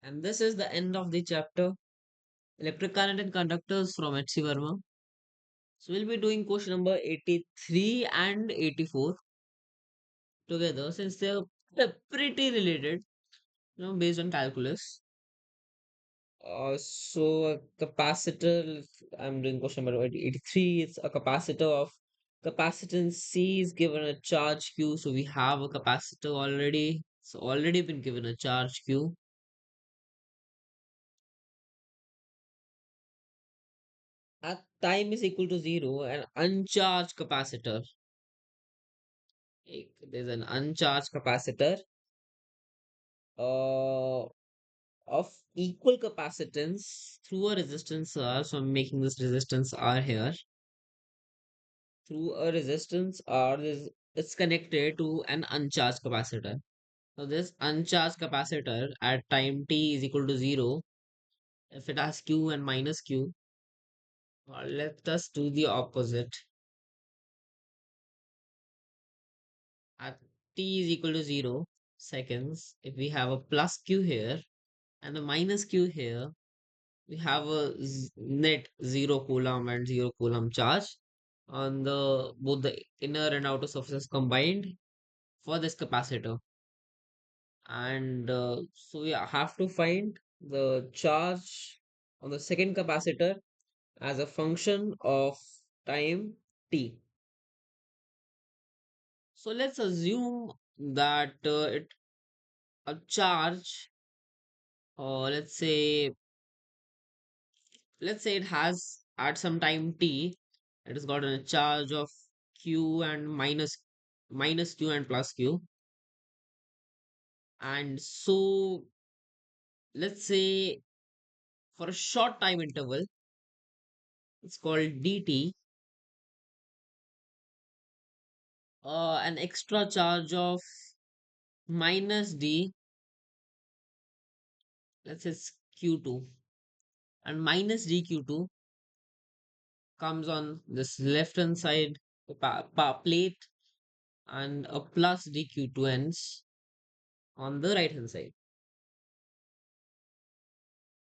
And this is the end of the chapter Electric Current and Conductors from HC Verma. So we'll be doing question number 83 and 84 together since they're pretty related, based on calculus. So a capacitor, I'm doing question number 83. It's a capacitor of capacitance C is given a charge Q. So we have a capacitor already. It's already been given a charge Q. At time is equal to zero, an uncharged capacitor. There's an uncharged capacitor uh, of equal capacitance through a resistance R. So I'm making this resistance R here. Through a resistance R, it's connected to an uncharged capacitor. So this uncharged capacitor at time t is equal to zero, if it has Q and minus Q, let us do the opposite. At t is equal to 0 seconds, if we have a plus Q here and a minus Q here, we have a net 0 coulomb and 0 coulomb charge on the both the inner and outer surfaces combined for this capacitor. And so we have to find the charge on the second capacitor as a function of time t. So let's assume that it a charge, or let's say it has at some time t, it has got a charge of q and minus q and plus q. And so let's say for a short time interval, it's called dt, an extra charge of minus d, let's say it's q2, and minus dq2 comes on this left hand side plate, and a plus dq2 ends on the right hand side.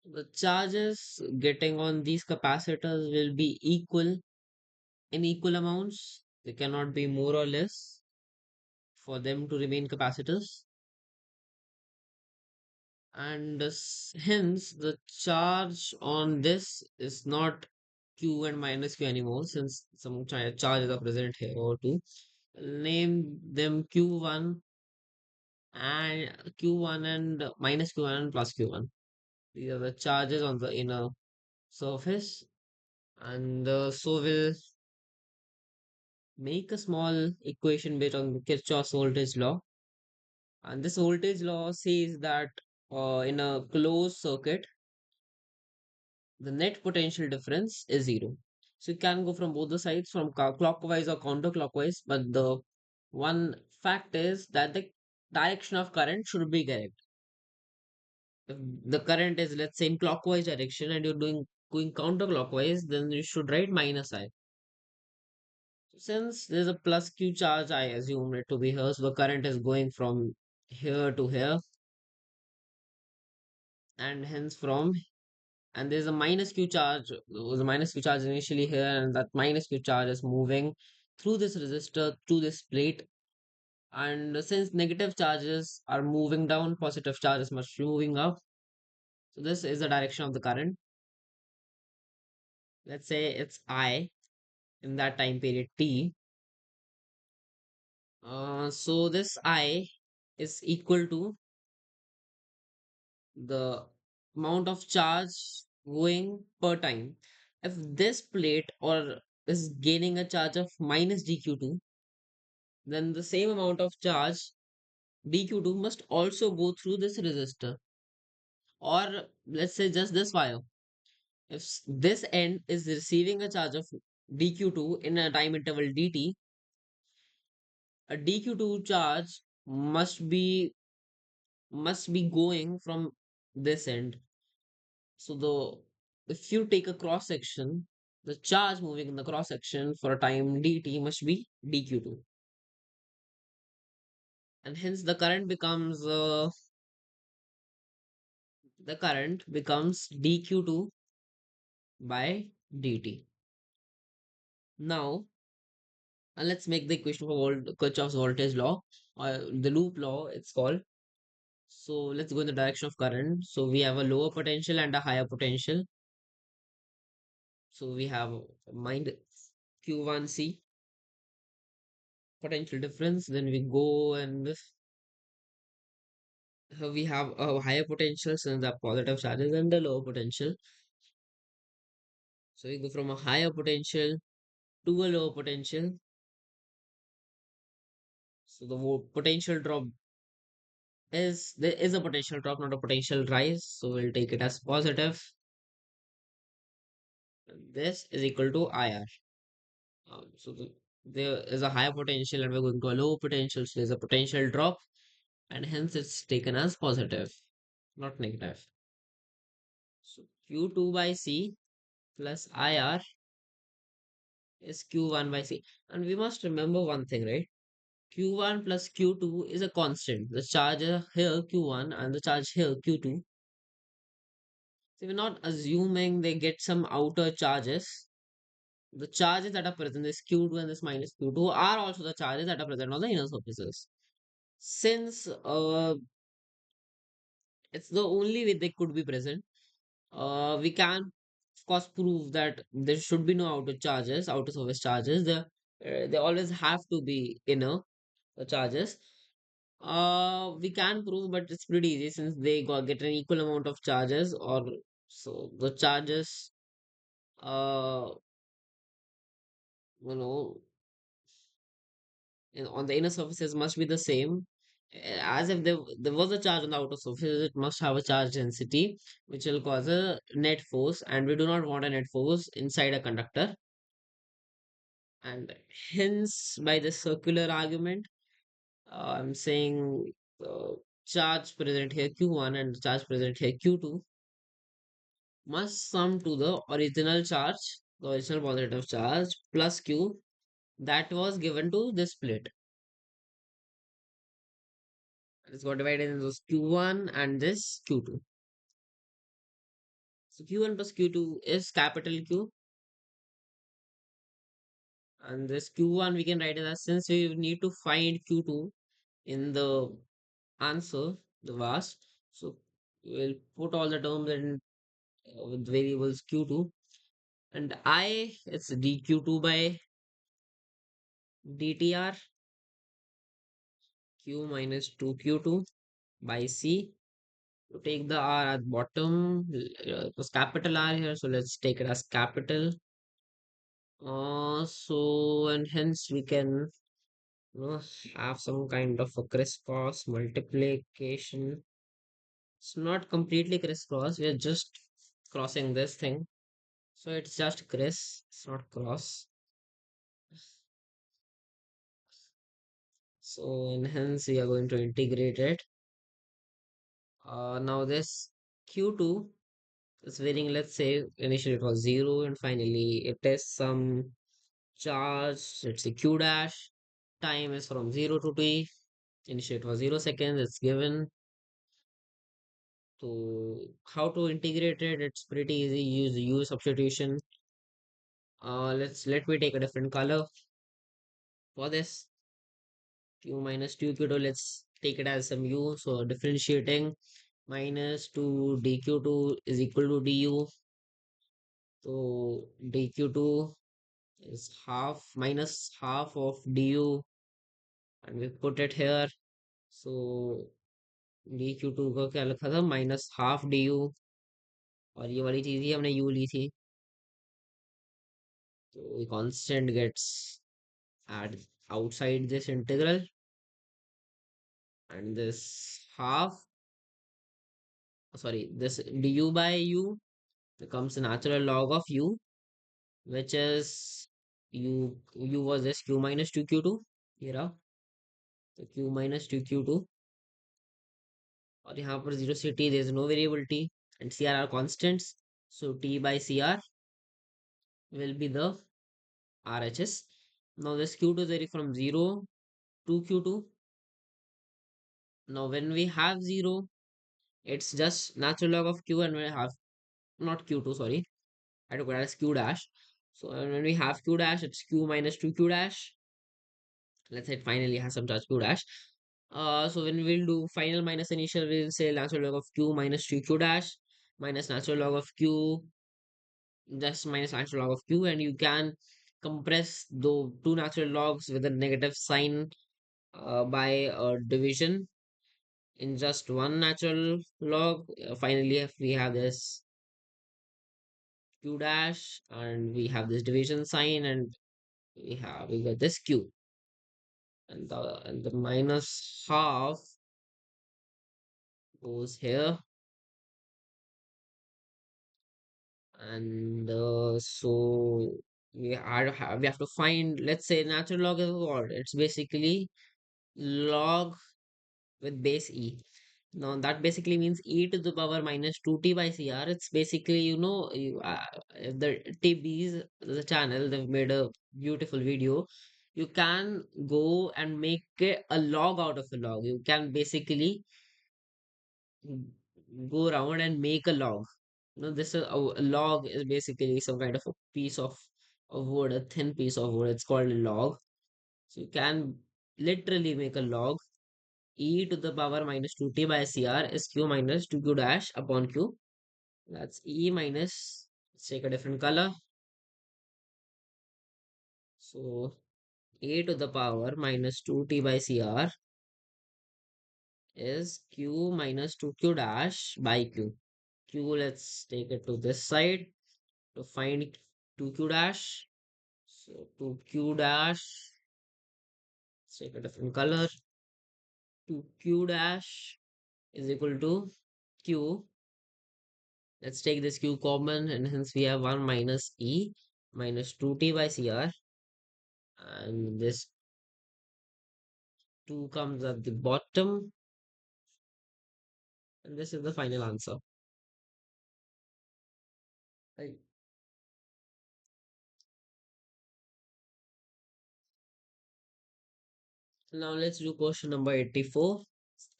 The charges getting on these capacitors will be equal in equal amounts. They cannot be more or less for them to remain capacitors. And hence, the charge on this is not Q and minus Q anymore, since some charges are present here or two. Name them Q1 and minus Q1 and plus Q1. These are the charges on the inner surface. And so we'll make a small equation based on Kirchhoff's voltage law. And this voltage law says that in a closed circuit, the net potential difference is zero. So you can go from both the sides, from clockwise or counterclockwise, but the one fact is that the direction of current should be correct. If the current is, let's say, in clockwise direction and you're doing going counterclockwise, then you should write minus I. Since there's a plus Q charge, I assume it to be here. So the current is going from here to here, and hence from, and there's a minus Q charge. There was a minus Q charge initially here, and that minus Q charge is moving through this resistor to this plate. And since negative charges are moving down, positive charges must be moving up. So this is the direction of the current. Let's say it's I in that time period t. So this I is equal to the amount of charge going per time. If this plate or is gaining a charge of minus dq2, then the same amount of charge dq2 must also go through this resistor, or let's say just this wire. If this end is receiving a charge of dq2 in a time interval dt, a dq2 charge must be going from this end. So if you take a cross section, the charge moving in the cross section for a time dt must be dq2, and hence the current becomes the current becomes dq2 by dt. Now, let's make the equation for Kirchhoff's voltage law, or the loop law, it's called. So let's go in the direction of current. So we have a lower potential and a higher potential. So we have mind Q1C potential difference. Then we go and we have a higher potential since the positive charges and the lower potential. So we go from a higher potential to a lower potential. So the potential drop is there is a potential drop, not a potential rise. So we'll take it as positive. This is equal to IR. There is a higher potential and we're going to a lower potential. So there's a potential drop and hence it's taken as positive, not negative. So Q2 by C plus IR is Q1 by C. And we must remember one thing, right? Q1 plus Q2 is a constant. The charge here Q1 and the charge here Q2. So we're not assuming they get some outer charges. The charges that are present, this Q2 and this minus Q2, are also the charges that are present on the inner surfaces. Since it's the only way they could be present, we can of course prove that there should be no outer charges, outer surface charges. They always have to be inner charges. We can prove, but it's pretty easy since they get an equal amount of charges, or so the charges, uh, you know, on the inner surfaces must be the same. As if there was a charge on the outer surface, it must have a charge density, which will cause a net force, and we do not want a net force inside a conductor. And hence, by the circular argument, I'm saying charge present here Q1 and charge present here Q2 must sum to the original charge, the original positive charge plus Q that was given to this plate. It's got divided into this Q1 and this Q2. So Q1 plus Q2 is capital Q, and this Q1 we can write it as, since we need to find Q2 in the answer, the vast. So we'll put all the terms in with variables Q2, and I, it's dq2 by dtr, Q minus 2Q2 by C. To take the R at bottom, it was capital R here, so let's take it as capital. So and hence we can, you know, have some kind of a crisscross multiplication. It's not completely crisscross, we are just crossing this thing. So it's just criss, it's not cross. So and hence we are going to integrate it. Now this Q2 is varying, let's say initially it was 0 and finally it is some charge, let's say Q dash. Time is from 0 to t. Initially it was 0 seconds, it's given. So how to integrate it? It's pretty easy. Use U substitution. Let me take a different color for this. Q minus 2Q2. Let's take it as some U. So differentiating minus 2 dq2 is equal to du. So dq2 is half minus half of du, and we put it here. So dq2 का क्या लिखा था, minus half du, और ये वाली चीज ही हमने u ली थी, तो constant gets add outside this integral, and this half, sorry, this du by u becomes the natural log of u, which is u was this q minus 2q2 here, तो q minus 2q2, और यहाँ पर 0 से t there is no variable t and cr are constants, so t by cr will be the RHS. Now this q2 is vary from 0 to q2. Now when we have 0, It's just natural log of q, and we have not q2, sorry, I took it as q dash. So when we have q dash, it's q minus 2q dash. Let's say it finally has some charge q dash. So when we'll do final minus initial, we'll say natural log of q minus 2q dash minus natural log of q, just minus natural log of q, and you can compress the two natural logs with a negative sign by division in just one natural log. Finally, if we have this q dash and we have this division sign, and we got this q, and the minus half goes here, and so we have to find, let's say natural log is what? It's basically log with base e. Now that basically means e to the power minus 2t by cr. It's basically, if the TBs, the channel, they've made a beautiful video. You can go and make a log out of a log. You can basically go around and make a log. This is a log is basically some kind of a piece of wood, a thin piece of wood. It's called a log. So you can literally make a log. E to the power minus 2t by cr is q minus 2q dash upon q. That's e minus, let's take a different color. So e to the power minus 2t by cr is q minus 2q dash by q. Q, let's take it to this side to find 2q dash. So 2q dash, let's take a different color. 2q dash is equal to q. Let's take this q common, and hence we have 1 minus e minus 2t by cr, and this 2 comes at the bottom, and this is the final answer. Right. Now let's do question number 84.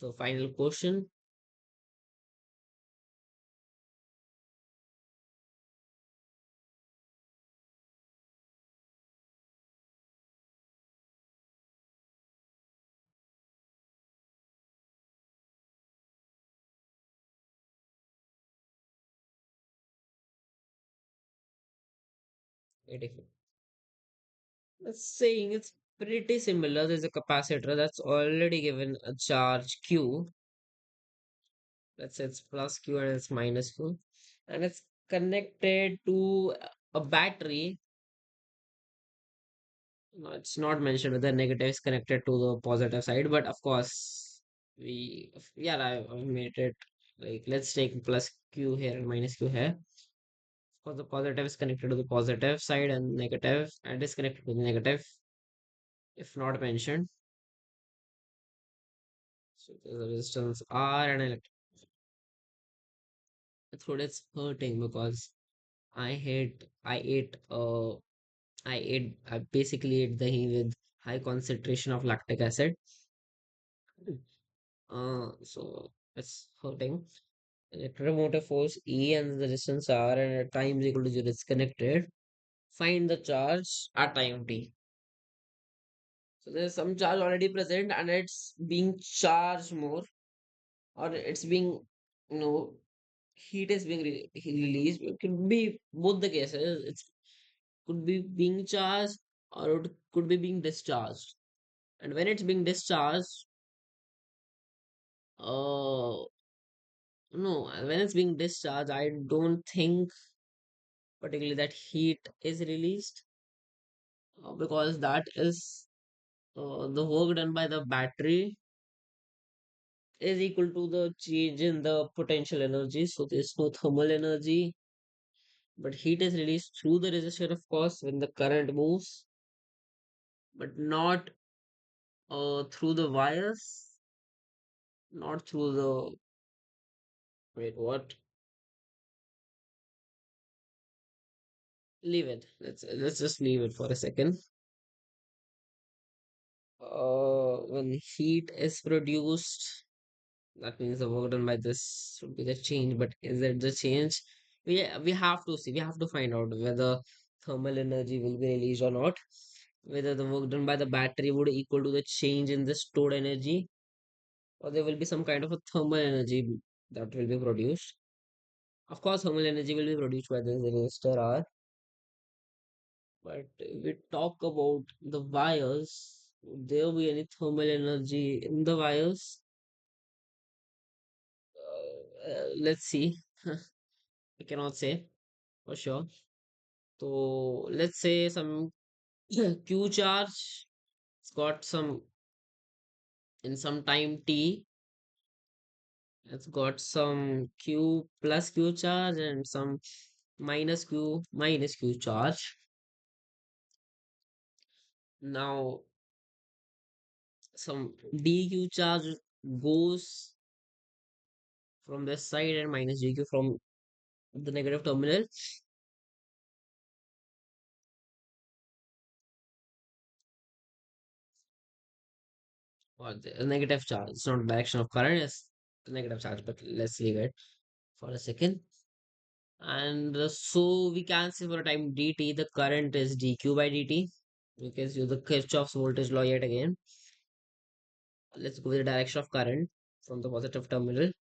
The final question. 84. That's saying it's pretty similar. There's a capacitor that's already given a charge q. Let's say it's plus q and it's minus q, and it's connected to a battery. No, it's not mentioned whether negative is connected to the positive side, but of course, yeah, I've made it like, let's take plus q here and minus q here. Of course, the positive is connected to the positive side, and negative and is connected to the negative if not mentioned. So there's a resistance R and throat it's hurting because I I basically ate dahi with high concentration of lactic acid. So it's hurting. Electromotive force E and the resistance R, and at time is equal to 0 is connected. Find the charge at time t. So there's some charge already present and it's being charged more, or it's being, you know, heat is being released. It could be both the cases. It's could be being charged or it could be being discharged. And when it's being discharged, uh, no, when it's being discharged, I don't think particularly that heat is released, because that is the work done by the battery is equal to the change in the potential energy. So there's no thermal energy, but heat is released through the resistor, of course, when the current moves, but not through the wires, not through the, wait, what? Leave it. Let's just leave it for a second. When heat is produced, That means the work done by this should be the change, but is it the change? We have to see, we have to find out whether thermal energy will be released or not, whether the work done by the battery would equal to the change in the stored energy, or there will be some kind of a thermal energy that will be produced. Of course, thermal energy will be produced by the resistor R, but if we talk about the wires, would there be any thermal energy in the wires? Let's see. I cannot say for sure. So let's say some Q charge, it's got some in some time t, it's got some Q plus Q charge and some minus Q charge. Now some dq charge goes from this side and minus dq from the negative terminal, or the negative charge. It's not direction of current, it's the negative charge, but let's leave it for a second. And so we can say for a time dt, the current is dq by dt. We can use the Kirchhoff's voltage law yet again. Let's go with the direction of current from the positive terminal.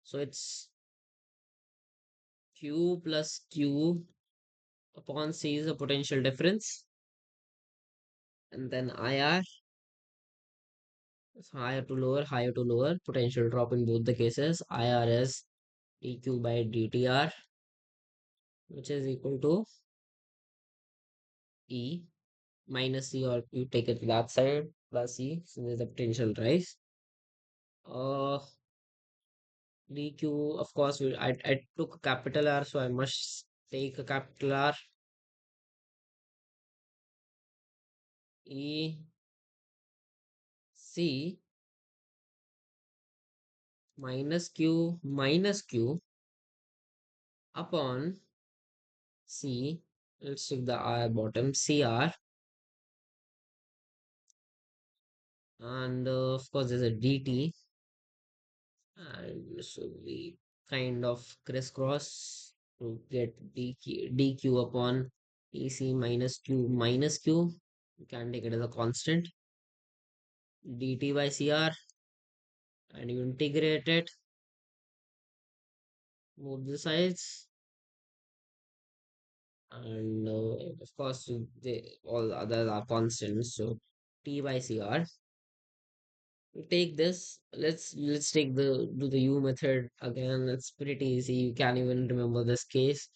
So it's q plus q upon c is the potential difference, and then IR is higher to lower, potential drop in both the cases. IR is dq by dtr, which is equal to E minus C, or you take it to that side, plus E, so there's a potential rise. Uh, dq, of course, I took a capital R, so I must take a capital R. E C minus Q upon C. Let's take the R bottom, CR, and of course there's a DT, and so we kind of crisscross to get DQ upon EC minus Q. You can take it as a constant, DT by CR, and you integrate it both the sides, and of course all the others are constants, so T by CR. We take this, let's take the do the U method again. It's pretty easy, you can even remember this case.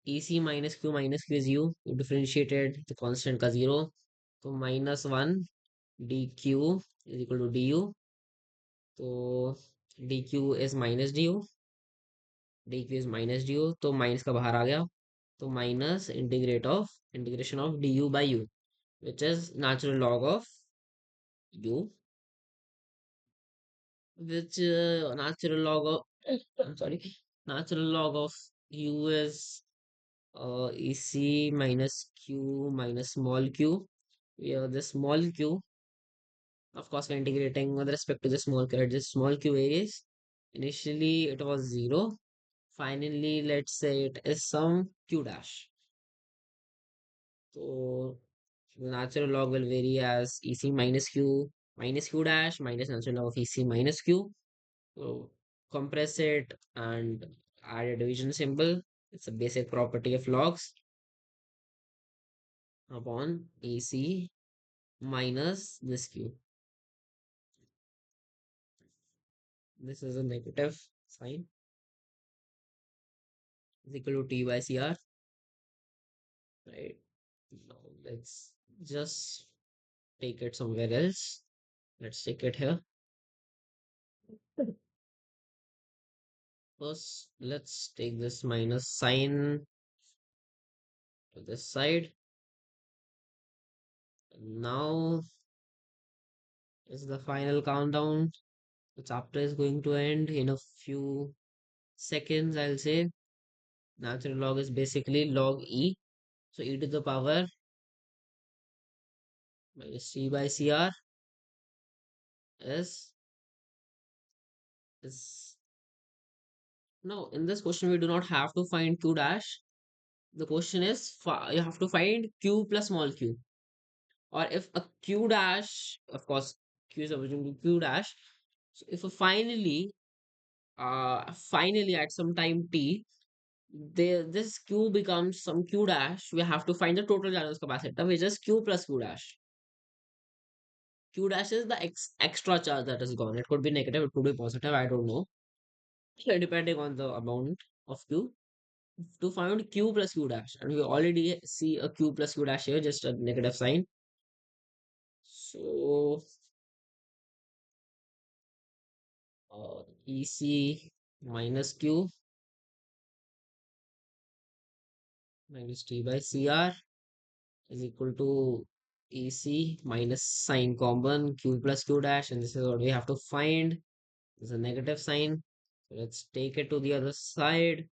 EC minus Q is U. You differentiated the constant ka 0. So minus 1 dq is equal to du. So dq is minus du. dq is minus du. तो minus का बाहर आ गया. तो minus integration of du by u, which is natural log of u, which natural log of I'm sorry, natural log of u is EC minus q minus small q. We have the small q. Of course, we're integrating with respect to the small q. This small q is initially it was 0. Finally, let's say it is some q dash. So the natural log will vary as EC minus q dash minus natural log of EC minus q. So compress it and add a division symbol. It's a basic property of logs upon EC minus this q. This is a negative sign is equal to T by CR. Right. Now let's just take it somewhere else. Let's take it here. First, let's take this minus sign to this side. Now is the final countdown. The chapter is going to end in a few seconds, I'll say. Natural log is basically log E. So e to the power minus C by CR is is no, in this question we do not have to find q dash. The question is you have to find q plus small q, or if a q dash, of course, q is origin to q dash. So if a finally at some time t, this q becomes some q dash, we have to find the total Janus capacitor, which is q plus q dash. Q dash is the extra charge that is gone. It could be negative, it could be positive, I don't know. Depending on the amount of q. To find q plus q dash, and we already see a q plus q dash here, just a negative sign. So EC minus q minus T by CR is equal to EC minus sign common q plus q dash, and this is what we have to find. This is a negative sign. So let's take it to the other side.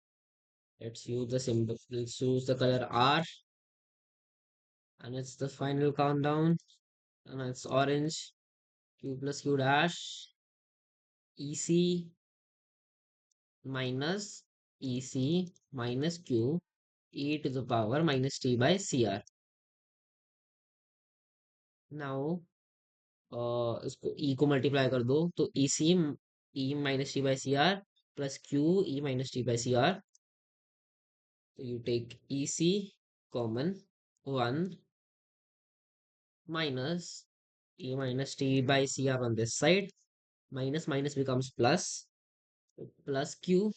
Let's use the symbol. Let's use the color R, and it's the final countdown. And it's orange. Q plus Q dash EC minus EC minus Q e to the power minus T by CR. Now इसको E को multiply कर दो तो EC E minus T by CR plus Q E minus T by CR. So you take EC common 1 minus E minus T by CR on this side. Minus minus becomes plus. So plus Q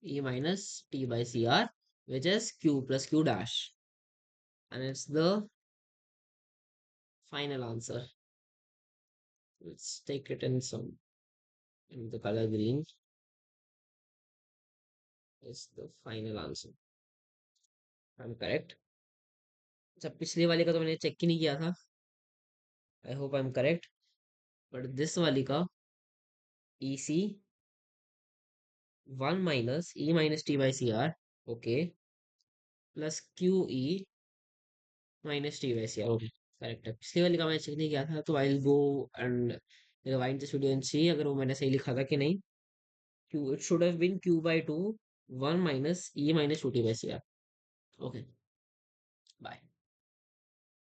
E minus T by CR, which is Q plus Q dash. And it's the final answer. Let's take it in some in the color green. Is the final answer. I'm correct. अच्छा पिछली वाली का तो मैंने check ही नहीं किया था. I hope I am correct. But this वाली का EC 1 minus E minus T by CR, okay, plus QE minus T by CR, okay, correct है. पिछली वाली का मैंने चेक नहीं किया था, तो I will go and rewind this video and see अगर वो मैंने सही लिखा था कि नहीं. Q, it should have been Q by 2 1 minus E minus 2T by CR. Okay, bye.